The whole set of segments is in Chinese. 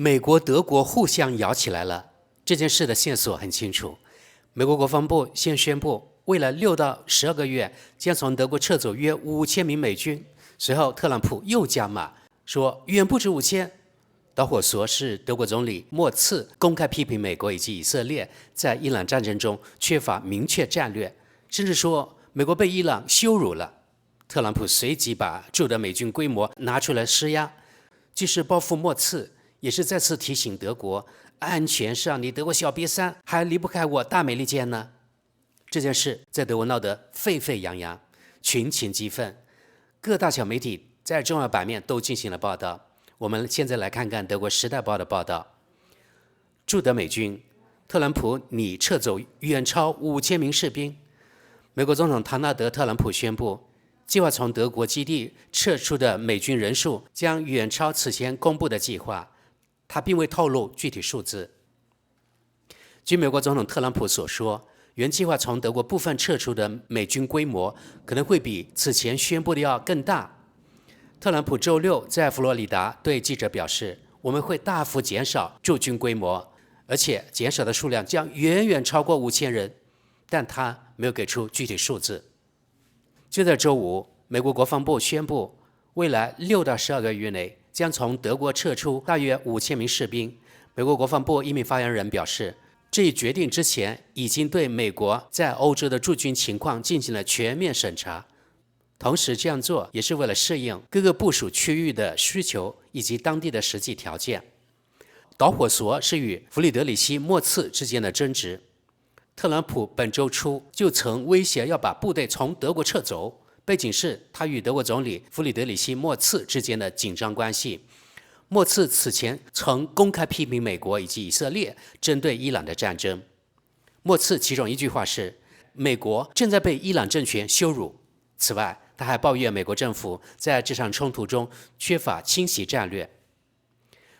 美国、德国互相咬起来了。这件事的线索很清楚。美国国防部先宣布，未来6到12个月将从德国撤走约5000名美军。随后，特朗普又加码，说远不止5000。导火索是德国总理默茨公开批评美国以及以色列在伊朗战争中缺乏明确战略，甚至说美国被伊朗羞辱了。特朗普随即把驻德美军规模拿出来施压，既是报复默茨，也是再次提醒德国，安全上你德国小瘪三还离不开我大美利坚呢。这件事在德国闹得沸沸扬扬，群情激愤，各大小媒体在重要版面都进行了报道。我们现在来看看德国《时代报》的报道。驻德美军，特朗普拟撤走远超5000名士兵。美国总统唐纳德·特朗普宣布，计划从德国基地撤出的美军人数将远超此前公布的计划，他并未透露具体数字。据美国总统特朗普所说，原计划从德国部分撤出的美军规模可能会比此前宣布的要更大。特朗普周6在佛罗里达对记者表示，我们会大幅减少驻军规模，而且减少的数量将远远超过5000人，但他没有给出具体数字。就在周5，美国国防部宣布，未来6到12个月内将从德国撤出大约5000名士兵。美国国防部一名发言人表示，这一决定之前已经对美国在欧洲的驻军情况进行了全面审查。同时这样做也是为了适应各个部署区域的需求以及当地的实际条件。导火索是与弗里德里希·默茨之间的争执。特朗普本周初就曾威胁要把部队从德国撤走，背景是他与德国总理弗里德里希·默茨之间的紧张关系。默茨此前曾公开批评美国以及以色列针对伊朗的战争。默茨其中一句话是，美国正在被伊朗政权羞辱。此外，他还抱怨美国政府在这场冲突中缺乏清晰战略。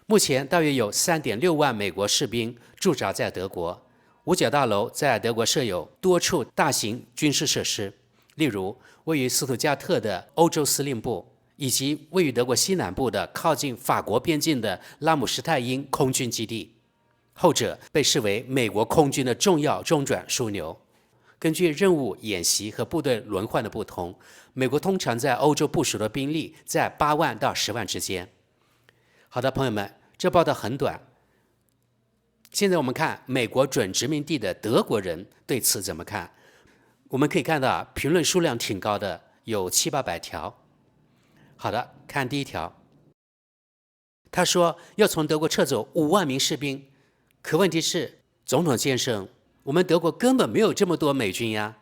目前大约有3.6万美国士兵驻扎在德国，五角大楼在德国设有多处大型军事设施，例如位于斯图加特的欧洲司令部，以及位于德国西南部的靠近法国边境的拉姆施泰因空军基地，后者被视为美国空军的重要中转枢纽。根据任务、演习和部队轮换的不同，美国通常在欧洲部署的兵力在8万到10万之间。好的，朋友们，这报道很短。现在我们看美国准殖民地的德国人对此怎么看。我们可以看到评论数量挺高的，有700-800条。好的，看第一条。他说要从德国撤走5万名士兵，可问题是，总统先生，我们德国根本没有这么多美军呀，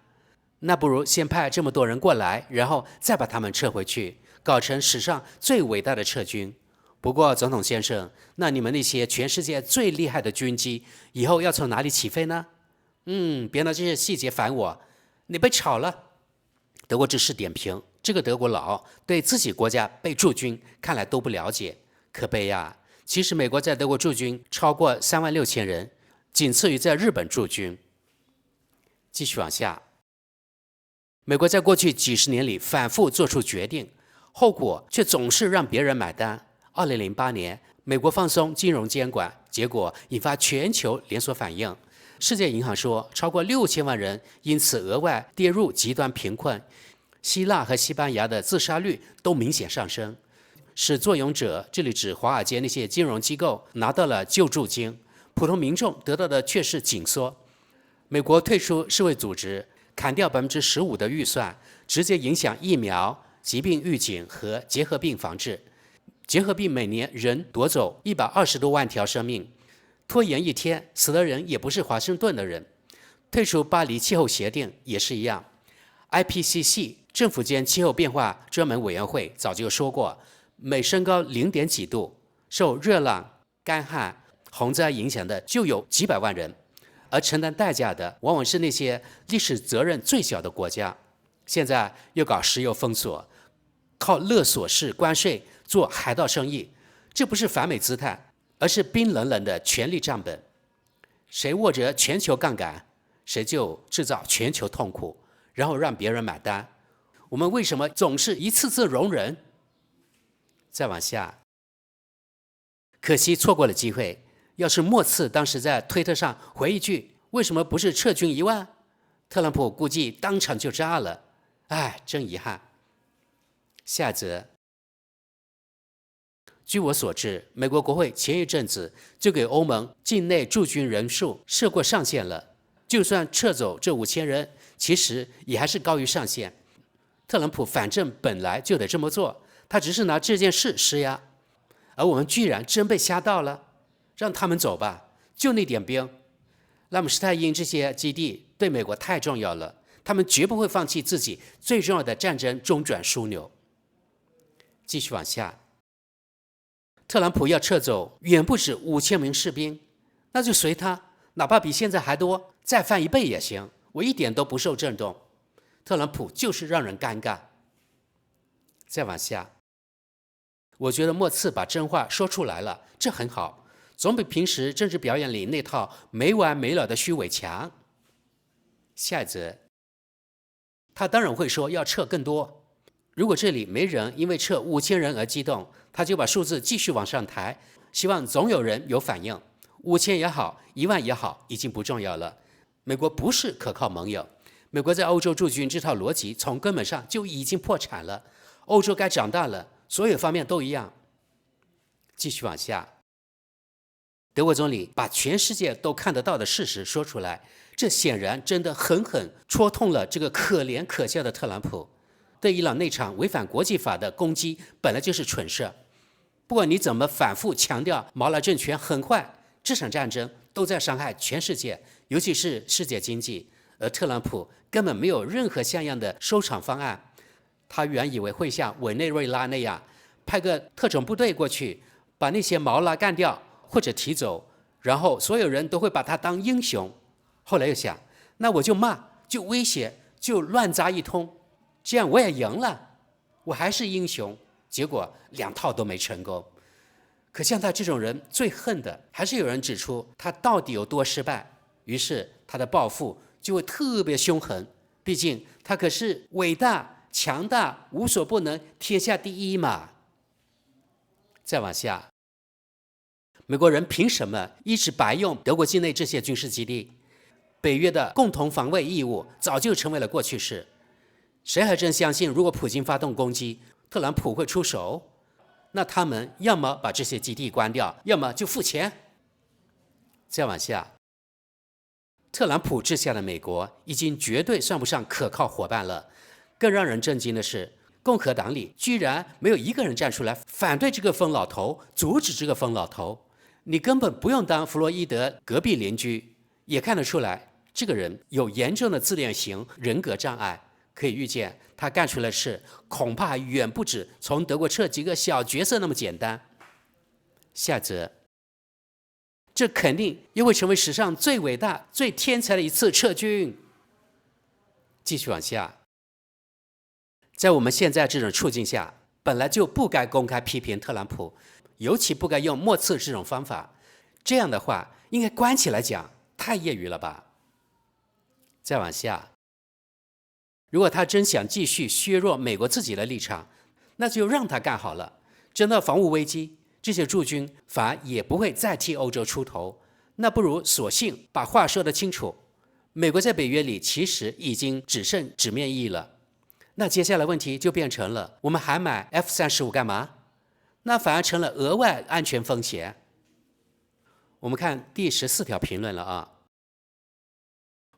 那不如先派这么多人过来，然后再把他们撤回去，搞成史上最伟大的撤军。不过，总统先生，那你们那些全世界最厉害的军机，以后要从哪里起飞呢？别拿这些细节烦我，你被炒了。德国之士点评，这个德国佬对自己国家被驻军看来都不了解，可悲呀！其实美国在德国驻军超过36000人，仅次于在日本驻军。继续往下，美国在过去几十年里反复做出决定，后果却总是让别人买单。2008年，美国放松金融监管，结果引发全球连锁反应。世界银行说，超过6000万人因此额外跌入极端贫困。希腊和西班牙的自杀率都明显上升。始作俑者，这里指华尔街那些金融机构拿到了救助金，普通民众得到的却是紧缩。美国退出世卫组织，砍掉15%的预算，直接影响疫苗、疾病预警和结核病防治。结核病每年仍夺走120多万条生命，拖延一天死的人也不是华盛顿的人。退出巴黎气候协定也是一样。IPCC 政府间气候变化专门委员会早就说过，每升高0点几度，受热浪、干旱、洪灾影响的就有几百万人，而承担代价的往往是那些历史责任最小的国家。现在又搞石油封锁，靠勒索式关税做海盗生意，这不是反美姿态，而是冰冷冷的权力账本。谁握着全球杠杆，谁就制造全球痛苦，然后让别人买单。我们为什么总是一次次容忍？再往下，可惜错过了机会。要是莫茨当时在推特上回一句“为什么不是撤军1万”，特朗普估计当场就炸了。哎，真遗憾。下一则，据我所知，美国国会前一阵子就给欧盟境内驻军人数设过上限了。就算撤走这5000人，其实也还是高于上限。特朗普反正本来就得这么做，他只是拿这件事施压，而我们居然真被吓到了，让他们走吧，就那点兵。拉姆施泰因这些基地对美国太重要了，他们绝不会放弃自己最重要的战争中转枢纽。继续往下，特朗普要撤走远不止5000名士兵，那就随他，哪怕比现在还多，再翻1倍也行，我一点都不受震动。特朗普就是让人尴尬。再往下，我觉得莫茨把真话说出来了，这很好，总比平时政治表演里那套没完没了的虚伪强。下一则，他当然会说要撤更多。如果这里没人因为撤5000人而激动，他就把数字继续往上抬，希望总有人有反应。5000也好，1万也好，已经不重要了。美国不是可靠盟友，美国在欧洲驻军这套逻辑从根本上就已经破产了。欧洲该长大了，所有方面都一样。继续往下，德国总理把全世界都看得到的事实说出来，这显然真的狠狠戳痛了这个可怜可笑的特朗普。对伊朗那场违反国际法的攻击本来就是蠢事，不管你怎么反复强调毛拉政权很坏，这场战争都在伤害全世界，尤其是世界经济。而特朗普根本没有任何像样的收场方案。他原以为会像委内瑞拉那样派个特种部队过去把那些毛拉干掉或者提走，然后所有人都会把他当英雄。后来又想，那我就骂，就威胁，就乱砸一通，这样我也赢了，我还是英雄。结果2套都没成功。可像他这种人最恨的还是有人指出他到底有多失败，于是他的报复就会特别凶狠，毕竟他可是伟大强大无所不能天下第一嘛。再往下，美国人凭什么一直白用德国境内这些军事基地？北约的共同防卫义务早就成为了过去式。谁还真相信如果普京发动攻击，特朗普会出手？那他们要么把这些基地关掉，要么就付钱。再往下，特朗普治下的美国已经绝对算不上可靠伙伴了。更让人震惊的是，共和党里居然没有一个人站出来反对这个疯老头，阻止这个疯老头。你根本不用当弗洛伊德隔壁邻居，也看得出来这个人有严重的自恋型人格障碍。可以预见，他干出来的事恐怕远不止从德国撤几个小角色那么简单。下则，这肯定又会成为史上最伟大、最天才的一次撤军。继续往下，在我们现在这种处境下，本来就不该公开批评特朗普，尤其不该用莫茨这种方法。这样的话，应该关起来讲，太业余了吧？再往下，如果他真想继续削弱美国自己的立场，那就让他干好了。真到防务危机，这些驻军反而也不会再替欧洲出头，那不如索性把话说得清楚。美国在北约里其实已经只剩纸面意义了。那接下来问题就变成了，我们还买 F-35干嘛？那反而成了额外安全风险。我们看第14条评论了啊，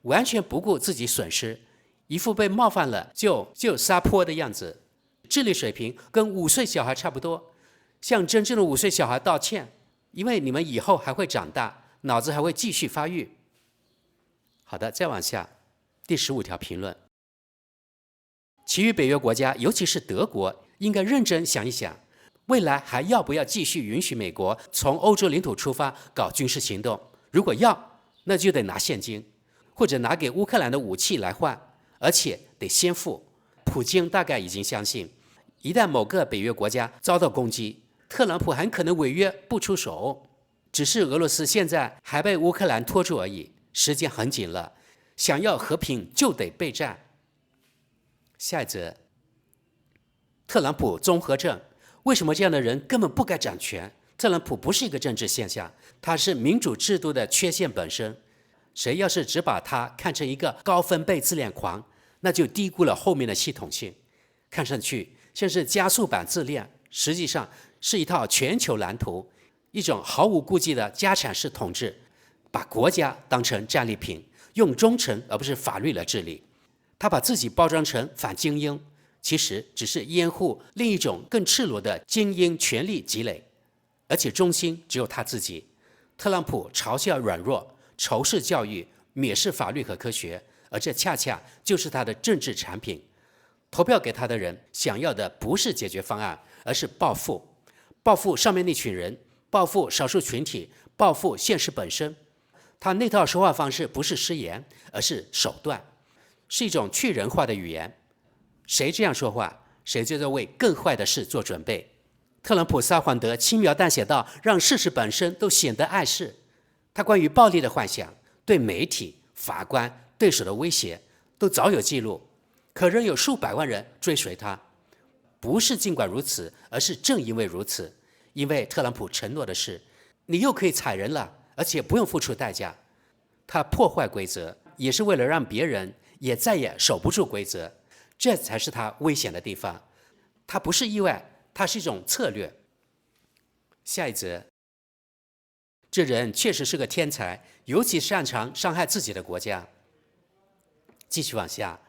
完全不顾自己损失，一副被冒犯了就撒泼的样子，智力水平跟5岁小孩差不多，向真正的5岁小孩道歉，因为你们以后还会长大，脑子还会继续发育。好的，再往下，第15条评论，其余北约国家，尤其是德国，应该认真想一想，未来还要不要继续允许美国从欧洲领土出发搞军事行动？如果要，那就得拿现金，或者拿给乌克兰的武器来换，而且得先付。普京大概已经相信，一旦某个北约国家遭到攻击，特朗普很可能违约不出手。只是俄罗斯现在还被乌克兰拖住而已，时间很紧了，想要和平就得备战。下一则，特朗普综合症，为什么这样的人根本不该掌权？特朗普不是一个政治现象，他是民主制度的缺陷本身。谁要是只把他看成一个高分贝自恋狂，那就低估了后面的系统性。看上去像是加速版自恋，实际上是一套全球蓝图，一种毫无顾忌的家产式统治，把国家当成战利品，用忠诚而不是法律来治理。他把自己包装成反精英，其实只是掩护另一种更赤裸的精英权力积累，而且中心只有他自己。特朗普嘲笑软弱，仇视教育，蔑视法律和科学，而这恰恰就是他的政治产品。投票给他的人想要的不是解决方案，而是报复。报复上面那群人，报复少数群体，报复现实本身。他那套说话方式不是失言，而是手段，是一种去人化的语言。谁这样说话，谁就在为更坏的事做准备。特朗普撒谎得轻描淡写到让事实本身都显得碍事。他关于暴力的幻想，对媒体、法官、对手的威胁，都早有记录，可仍有数百万人追随他。不是尽管如此，而是正因为如此。因为特朗普承诺的是，你又可以踩人了，而且不用付出代价。他破坏规则，也是为了让别人也再也守不住规则，这才是他危险的地方。他不是意外，他是一种策略。下一则，这人确实是个天才，尤其擅长伤害自己的国家。继续往下，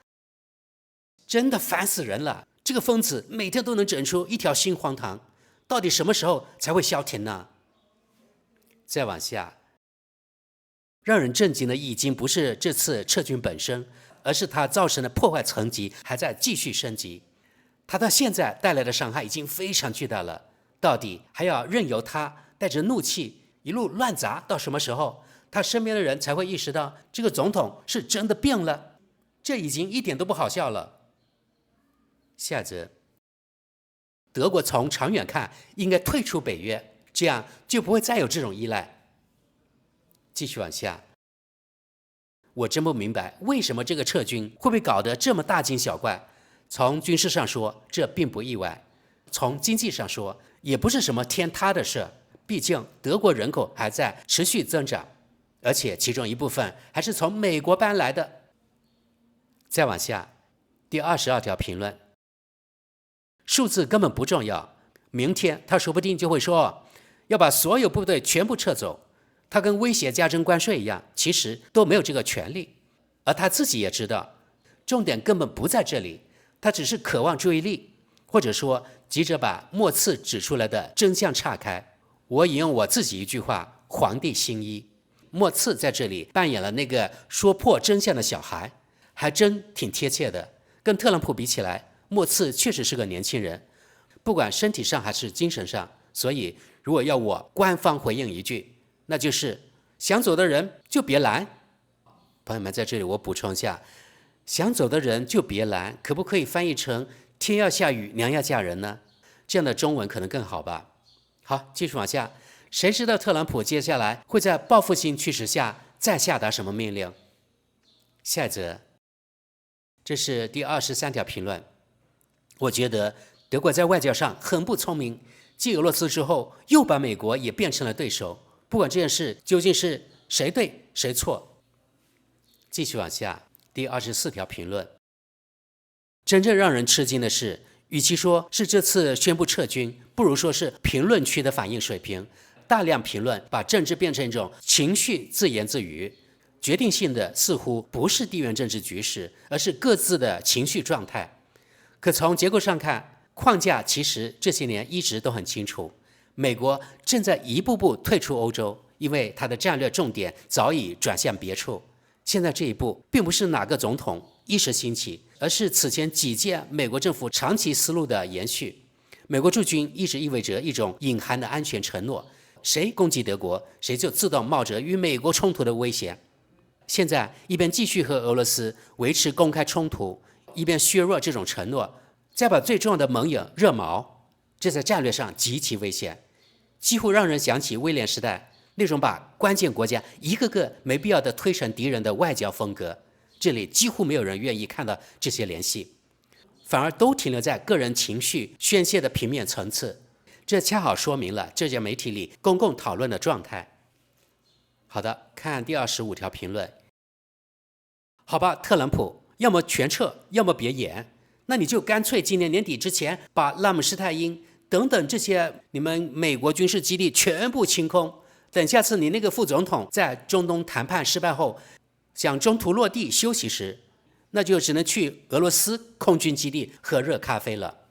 真的烦死人了！这个疯子每天都能整出一条新荒唐，到底什么时候才会消停呢？再往下，让人震惊的已经不是这次撤军本身，而是它造成的破坏层级还在继续升级。它到现在带来的伤害已经非常巨大了，到底还要任由他带着怒气一路乱砸到什么时候，他身边的人才会意识到这个总统是真的变了？这已经一点都不好笑了。下则，德国从长远看应该退出北约，这样就不会再有这种依赖。继续往下，我真不明白为什么这个撤军会被搞得这么大惊小怪。从军事上说，这并不意外；从经济上说，也不是什么天塌的事。毕竟德国人口还在持续增长，而且其中一部分还是从美国搬来的。再往下，第22条评论，数字根本不重要。明天他说不定就会说要把所有部队全部撤走，他跟威胁加征关税一样，其实都没有这个权利。而他自己也知道，重点根本不在这里，他只是渴望注意力，或者说急着把末次指出来的真相岔开。我引用我自己一句话，皇帝新衣。末次在这里扮演了那个说破真相的小孩，还真挺贴切的。跟特朗普比起来，末次确实是个年轻人，不管身体上还是精神上。所以如果要我官方回应一句，那就是想走的人就别拦。朋友们，在这里我补充一下，想走的人就别拦，可不可以翻译成天要下雨娘要嫁人呢？这样的中文可能更好吧。好，继续往下，谁知道特朗普接下来会在报复性驱使下再下达什么命令？下一则，这是第23条评论。我觉得德国在外交上很不聪明，继俄罗斯之后又把美国也变成了对手，不管这件事究竟是谁对谁错。继续往下，第24条评论。真正让人吃惊的是，与其说是这次宣布撤军，不如说是评论区的反应水平。大量评论把政治变成一种情绪自言自语，决定性的似乎不是地缘政治局势，而是各自的情绪状态。可从结构上看，框架其实这些年一直都很清楚。美国正在一步步退出欧洲，因为它的战略重点早已转向别处。现在这一步并不是哪个总统一时兴起，而是此前几届美国政府长期思路的延续。美国驻军一直意味着一种隐含的安全承诺，谁攻击德国，谁就自动冒着与美国冲突的危险。现在一边继续和俄罗斯维持公开冲突，一边削弱这种承诺，再把最重要的盟友热毛，这在战略上极其危险，几乎让人想起威廉时代那种把关键国家一个个没必要的推成敌人的外交风格。这里几乎没有人愿意看到这些联系，反而都停留在个人情绪宣泄的平面层次。这恰好说明了这家媒体里公共讨论的状态。好的，看第25条评论。好吧，特朗普，要么全撤，要么别演。那你就干脆今年年底之前把拉姆施泰因等等这些你们美国军事基地全部清空。等下次你那个副总统在中东谈判失败后，想中途落地休息时，那就只能去俄罗斯空军基地喝热咖啡了。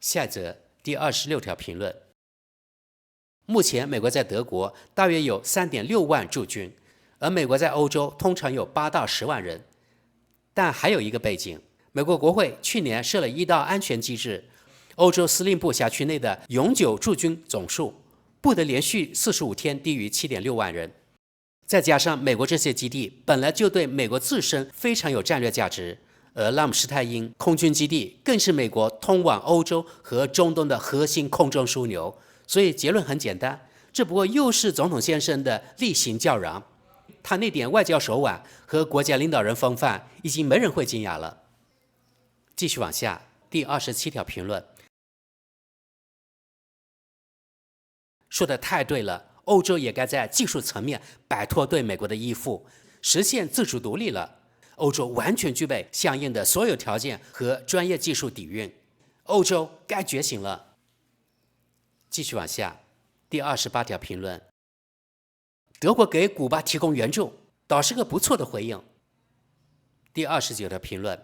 下一则第26条评论。目前美国在德国大约有 3.6 万驻军，而美国在欧洲通常有8到10万人。但还有一个背景，美国国会去年设了一道安全机制，欧洲司令部辖区内的永久驻军总数不得连续45天低于 7.6 万人。再加上美国这些基地本来就对美国自身非常有战略价值，而拉姆施泰因空军基地更是美国通往欧洲和中东的核心空中枢纽。所以结论很简单，这不过又是总统先生的例行叫嚷。他那点外交手腕和国家领导人风范，已经没人会惊讶了。继续往下，第27条评论。说得太对了，欧洲也该在技术层面摆脱对美国的依附，实现自主独立了。欧洲完全具备相应的所有条件和专业技术底蕴，欧洲该觉醒了。继续往下，第28条评论。德国给古巴提供援助，倒是个不错的回应。第29条评论。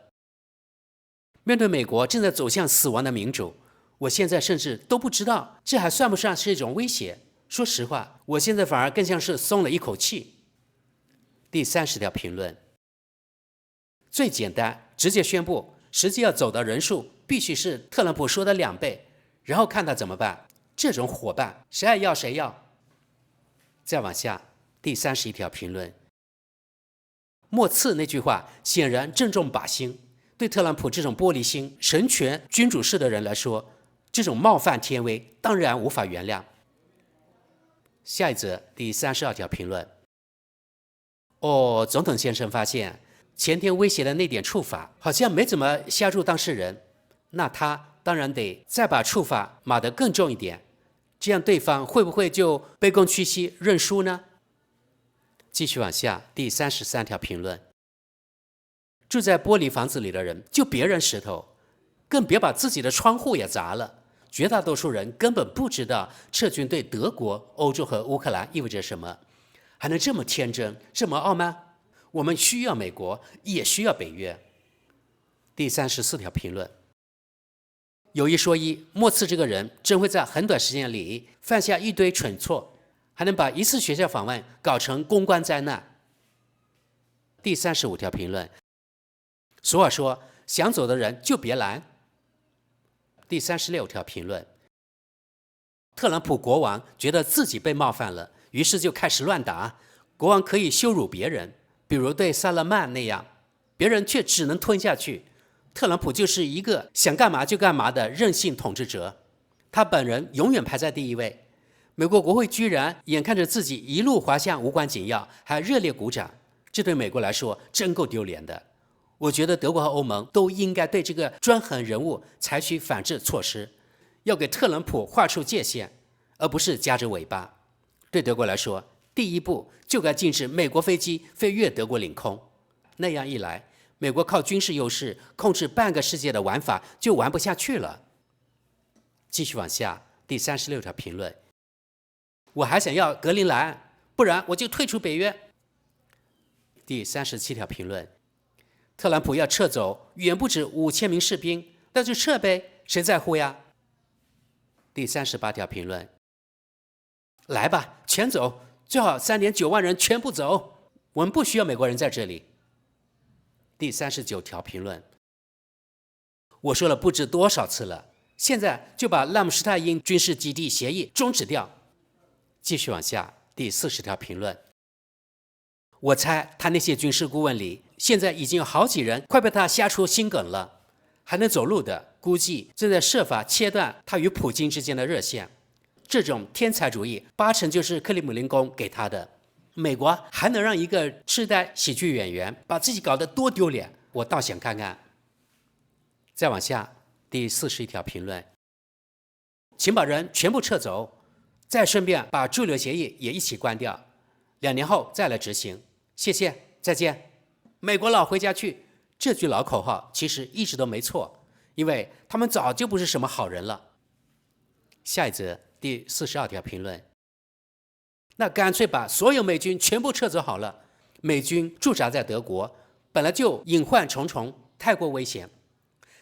面对美国正在走向死亡的民主，我现在甚至都不知道这还算不算是一种威胁。说实话，我现在反而更像是松了一口气。第30条评论。最简单，直接宣布实际要走的人数必须是特朗普说的2倍，然后看他怎么办。这种伙伴谁爱要谁要。再往下，第31条评论。莫茨那句话显然正中靶心，对特朗普这种玻璃心、神权君主式的人来说，这种冒犯天威当然无法原谅。下一则第32条评论。总统先生发现前天威胁的那点处罚好像没怎么吓住当事人，那他当然得再把处罚码得更重一点，这样对方会不会就卑躬屈膝认输呢？继续往下，第33条评论。住在玻璃房子里的人就别扔石头，更别把自己的窗户也砸了。绝大多数人根本不知道撤军对德国、欧洲和乌克兰意味着什么，还能这么天真，这么傲慢？我们需要美国，也需要北约。第34条评论。有一说一，莫茨这个人真会在很短时间里犯下一堆蠢错，还能把一次学校访问搞成公关灾难。第35条评论。俗话说，想走的人就别拦。第36条评论。特朗普国王觉得自己被冒犯了，于是就开始乱打。国王可以羞辱别人，比如对萨勒曼那样，别人却只能吞下去。特朗普就是一个想干嘛就干嘛的任性统治者，他本人永远排在第一位。美国国会居然眼看着自己一路滑向无关紧要，还热烈鼓掌，这对美国来说真够丢脸的。我觉得德国和欧盟都应该对这个专横人物采取反制措施，要给特朗普划出界限，而不是夹着尾巴。对德国来说，第一步就该禁止美国飞机飞越德国领空，那样一来，美国靠军事优势控制半个世界的玩法就玩不下去了。继续往下，第36条评论。我还想要格陵兰，不然我就退出北约。第37条评论。特朗普要撤走远不止5000名士兵，那就撤呗，谁在乎呀？第38条评论。来吧，全走，最好3.9万人全部走，我们不需要美国人在这里。第39条评论。我说了不知多少次了，现在就把拉姆施泰因军事基地协议终止掉。继续往下，第40条评论。我猜他那些军事顾问里，现在已经有好几人快被他吓出心梗了，还能走路的估计正在设法切断他与普京之间的热线。这种天才主义80%就是克里姆林宫给他的。美国还能让一个痴呆喜剧演员把自己搞得多丢脸，我倒想看看。再往下，第41条评论。请把人全部撤走，再顺便把驻留协议也一起关掉，2年后再来执行。谢谢，再见。美国佬回家去，这句老口号其实一直都没错，因为他们早就不是什么好人了。下一则第42条评论，那干脆把所有美军全部撤走好了。美军驻扎在德国本来就隐患重重，太过危险，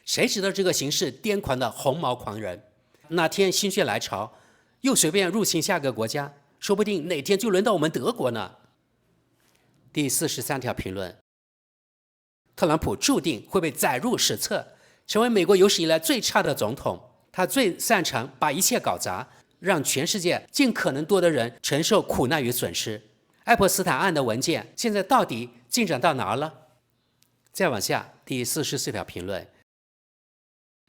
谁知道这个行事癫狂的红毛狂人哪天心血来潮又随便入侵下个国家，说不定哪天就轮到我们德国呢。第43条评论，特朗普注定会被载入史册，成为美国有史以来最差的总统。他最擅长把一切搞砸，让全世界尽可能多的人承受苦难与损失。爱泼斯坦案的文件现在到底进展到哪了？再往下，第44条评论，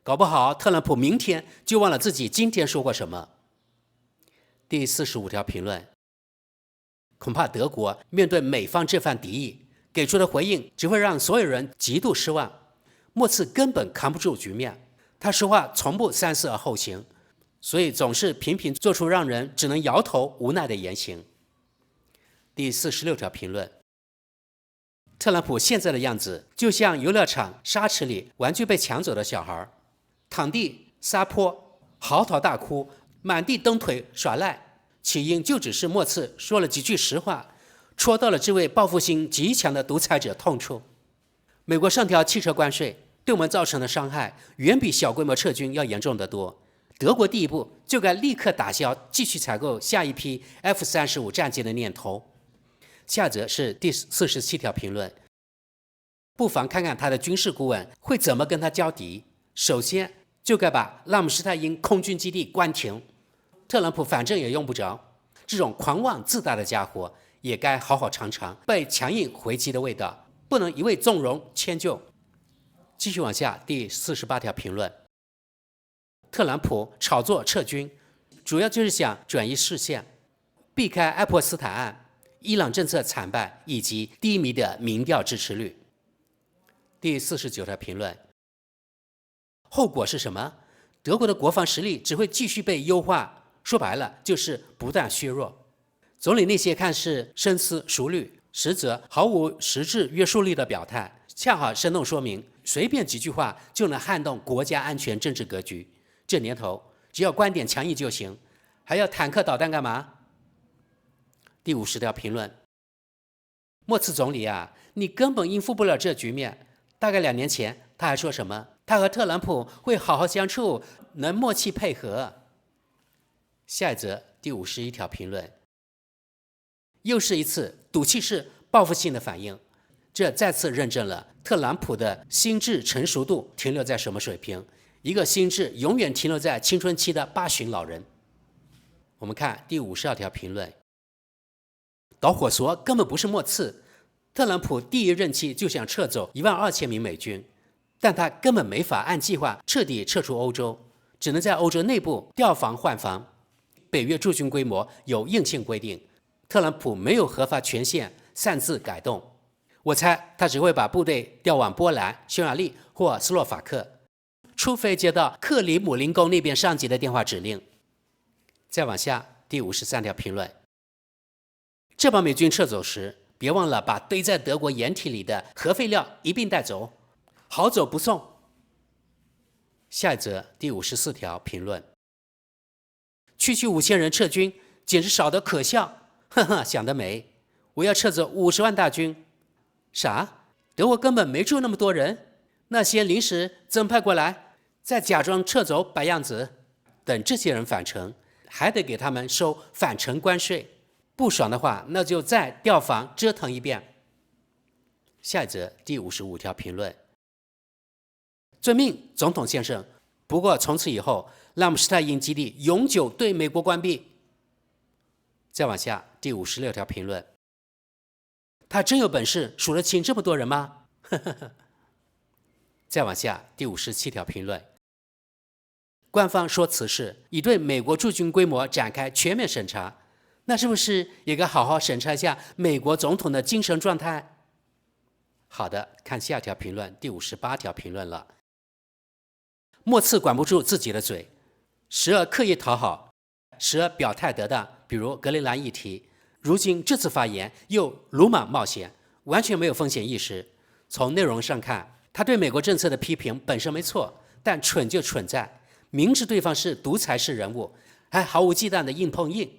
搞不好特朗普明天就忘了自己今天说过什么。第45条评论，恐怕德国面对美方这番敌意，给出的回应只会让所有人极度失望。默茨根本扛不住局面，他说话从不三思而后行，所以总是频频做出让人只能摇头无奈的言行。第46条评论，特朗普现在的样子就像游乐场沙池里玩具被抢走的小孩，躺地撒泼，嚎啕大哭，满地蹬腿耍赖，起因就只是默茨说了几句实话，戳到了这位报复心极强的独裁者痛处。美国上调汽车关税对我们造成的伤害远比小规模撤军要严重得多，德国第一步就该立刻打消继续采购下一批 F-35 战机的念头。下则是第47条评论，不妨看看他的军事顾问会怎么跟他交敌。首先就该把拉姆施泰因空军基地关停，特朗普反正也用不着，这种狂妄自大的家伙也该好好尝尝被强硬回击的味道，不能一味纵容迁就。继续往下，第48条评论，特朗普炒作撤军主要就是想转移视线，避开爱泼斯坦案、伊朗政策惨败以及低迷的民调支持率。第49条评论，后果是什么？德国的国防实力只会继续被优化，说白了就是不断削弱。总理那些看似深思熟虑，实则毫无实质约束力的表态，恰好生动说明随便几句话就能撼动国家安全政治格局。这年头只要观点强硬就行，还要坦克导弹干嘛？第50条评论，默茨总理啊，你根本应付不了这局面。大概2年前他还说什么他和特朗普会好好相处，能默契配合。下一则第51条评论，又是一次赌气式报复性的反应，这再次认证了特朗普的心智成熟度停留在什么水平，一个心智永远停留在青春期的八旬老人。我们看第52条评论，导火索根本不是默茨，特朗普第一任期就想撤走12000名美军，但他根本没法按计划彻底撤出欧洲，只能在欧洲内部调防换防。北约驻军规模有硬性规定，特朗普没有合法权限擅自改动。我猜他只会把部队调往波兰、匈牙利或斯洛伐克，除非接到克里姆林宫那边上级的电话指令。再往下，第53条评论，这帮美军撤走时，别忘了把堆在德国掩体里的核废料一并带走，好走不送。下一则第54条评论，区5000人撤军简直少得可笑，呵呵，想得美！我要撤走50万大军。啥？德国根本没住那么多人，那些临时增派过来，再假装撤走摆样子，等这些人返程，还得给他们收返程关税。不爽的话，那就再调防折腾一遍。下一则第55条评论，遵命，总统先生。不过从此以后，拉姆施泰因基地永久对美国关闭。再往下，第56条评论，他真有本事数得清这么多人吗？再往下，第57条评论，官方说此事已对美国驻军规模展开全面审查，那是不是也该好好审查一下美国总统的精神状态？好的，看下条评论，第58条评论了。默茨管不住自己的嘴，时而刻意讨好，时而表态得当，比如格陵兰议题。如今这次发言又鲁莽冒险，完全没有风险意识。从内容上看，他对美国政策的批评本身没错，但蠢就蠢在明知对方是独裁式人物，还毫无忌惮的硬碰硬。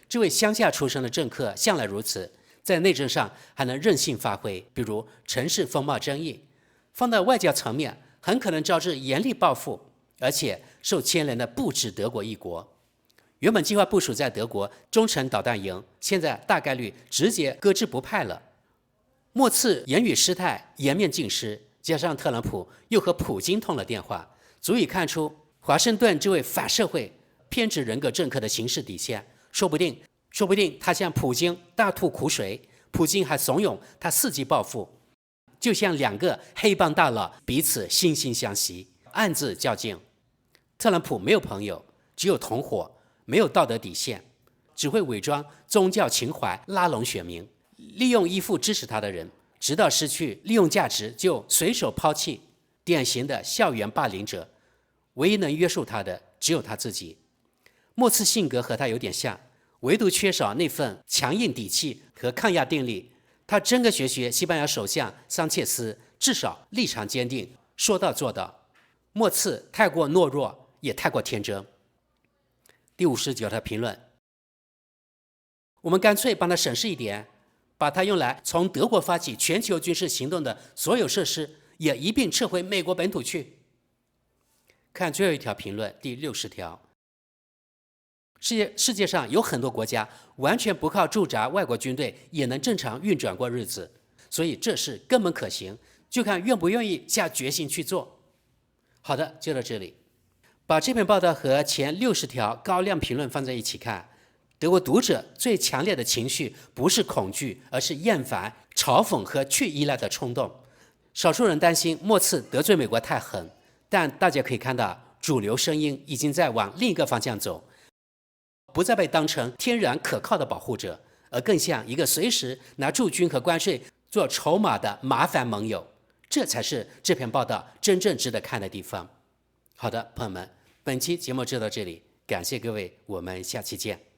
这位乡下出身的政客向来如此，在内政上还能任性发挥，比如城市风貌争议，放到外交层面很可能招致严厉报复，而且受牵连的不止德国一国。原本计划部署在德国中程导弹营，现在大概率直接搁置不派了。莫次言语失态，颜面尽失，加上特朗普又和普京通了电话，足以看出华盛顿这位反社会、偏执人格政客的行事底线。说不定他向普京大吐苦水，普京还怂恿他伺机报复，就像两个黑帮大佬彼此惺惺相惜，暗自较劲。特朗普没有朋友，只有同伙，没有道德底线，只会伪装宗教情怀拉拢选民，利用依附支持他的人，直到失去利用价值就随手抛弃。典型的校园霸凌者，唯一能约束他的只有他自己。莫次性格和他有点像，唯独缺少那份强硬底气和抗压定力。他真个学西班牙首相桑切斯，至少立场坚定，说到做到。莫次太过懦弱，也太过天真。第59条评论，我们干脆帮他省事一点，把他用来从德国发起全球军事行动的所有设施也一并撤回美国本土去。看最后一条评论，第60条，世界上有很多国家完全不靠驻扎外国军队也能正常运转过日子，所以这事根本可行，就看愿不愿意下决心去做。好的，就到这里。把这篇报道和前60条高亮评论放在一起看，德国读者最强烈的情绪不是恐惧，而是厌烦、嘲讽和去依赖的冲动。少数人担心莫次得罪美国太狠，但大家可以看到，主流声音已经在往另一个方向走，不再被当成天然可靠的保护者，而更像一个随时拿驻军和关税做筹码的麻烦盟友。这才是这篇报道真正值得看的地方。好的，朋友们，本期节目就到这里，感谢各位，我们下期见。